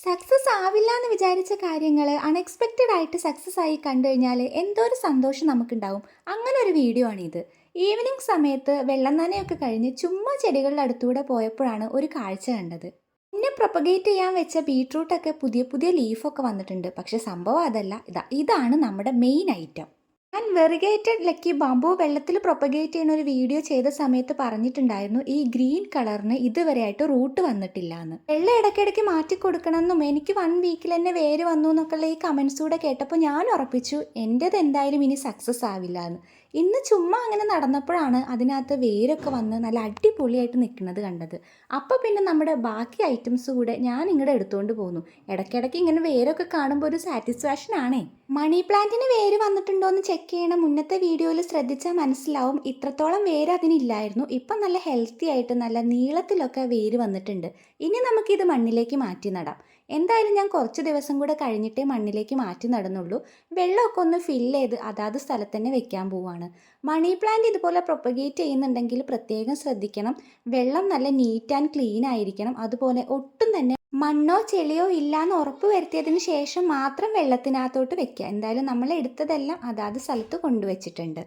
Success ആവില്ല എന്ന് വിചാരിച്ച കാര്യങ്ങൾ അൺഎക്സ്പെക്റ്റഡ് ആയിട്ട് സക്സസ് ആയി കണ്ടു കഴിഞ്ഞാൽ എന്തോ ഒരു സന്തോഷം നമുക്കുണ്ടാവും. അങ്ങനെ ഒരു വീഡിയോ ആണിത്. ഈവനിങ് സമയത്ത് വെള്ളം നനയൊക്കെ കഴിഞ്ഞ് ചുമ്മാ ചെടികളുടെ അടുത്തൂടെ പോയപ്പോഴാണ് ഒരു കാഴ്ച കണ്ടത്. പിന്നെ പ്രൊപ്പഗേറ്റ് ചെയ്യാൻ വെച്ച ബീട്രൂട്ടൊക്കെ പുതിയ പുതിയ ലീഫൊക്കെ വന്നിട്ടുണ്ട്. പക്ഷെ സംഭവം അതല്ല, ഇതാണ് നമ്മുടെ മെയിൻ ഐറ്റം. ഞാൻ വെറിഗേറ്റഡ് ലക്കി ബാംബു വെള്ളത്തിൽ പ്രൊപ്പഗേറ്റ് ചെയ്യുന്ന ഒരു വീഡിയോ ചെയ്ത സമയത്ത് പറഞ്ഞിട്ടുണ്ടായിരുന്നു ഈ ഗ്രീൻ കളറിന് ഇതുവരെയായിട്ട് റൂട്ട് വന്നിട്ടില്ല എന്ന്. വെള്ളം ഇടയ്ക്കിടയ്ക്ക് മാറ്റി കൊടുക്കണമെന്നും എനിക്ക് 1 വീക്കിൽ തന്നെ വേര് വന്നു എന്നൊക്കെയുള്ള ഈ കമൻസ് കൂടെ കേട്ടപ്പോൾ ഞാൻ ഉറപ്പിച്ചു എൻ്റെത് എന്തായാലും ഇനി സക്സസ് ആവില്ല എന്ന്. ഇന്ന് ചുമ്മാ അങ്ങനെ നടന്നപ്പോഴാണ് അതിനകത്ത് വേരൊക്കെ വന്ന് നല്ല അടിപൊളിയായിട്ട് നിൽക്കുന്നത് കണ്ടത്. അപ്പോൾ പിന്നെ നമ്മുടെ ബാക്കി ഐറ്റംസ് കൂടെ ഞാൻ ഇങ്ങോട്ട് എടുത്തുകൊണ്ട് പോന്നു. ഇടയ്ക്കിടയ്ക്ക് ഇങ്ങനെ വേരൊക്കെ കാണുമ്പോൾ ഒരു സാറ്റിസ്ഫാക്ഷൻ ആണേ. മണി പ്ലാന്റിന് വേര് വന്നിട്ടുണ്ടോ എന്ന് ചെക്ക് ചെയ്യണം. മുന്നത്തെ വീഡിയോയിൽ ശ്രദ്ധിച്ചാൽ മനസ്സിലാവും ഇത്രത്തോളം വേര് അതിനില്ലായിരുന്നു. ഇപ്പം നല്ല ഹെൽത്തി ആയിട്ട് നല്ല നീളത്തിലൊക്കെ വേര് വന്നിട്ടുണ്ട്. ഇനി നമുക്കിത് മണ്ണിലേക്ക് മാറ്റി നടാം. എന്തായാലും ഞാൻ കുറച്ച് ദിവസം കൂടെ കഴിഞ്ഞിട്ടേ മണ്ണിലേക്ക് മാറ്റി നടുന്നുള്ളൂ. വെള്ളമൊക്കെ ഒന്ന് ഫില്ല് ചെയ്ത് അതാത് സ്ഥലത്ത് തന്നെ വെക്കാൻ പോവാണ്. മണി പ്ലാന്റ് ഇതുപോലെ പ്രൊപ്പഗേറ്റ് ചെയ്യുന്നുണ്ടെങ്കിൽ പ്രത്യേകം ശ്രദ്ധിക്കണം. വെള്ളം നല്ല നീറ്റ് ആൻഡ് ക്ലീൻ ആയിരിക്കണം. അതുപോലെ ഒട്ടും തന്നെ മണ്ണോ ചെളിയോ ഇല്ലാന്ന് ഉറപ്പ് വരുത്തിയതിന് ശേഷം മാത്രം വെള്ളത്തിനകത്തോട്ട് വെക്കുക. എന്തായാലും നമ്മൾ എടുത്തതെല്ലാം അതാത് സ്ഥലത്ത് കൊണ്ടുവച്ചിട്ടുണ്ട്.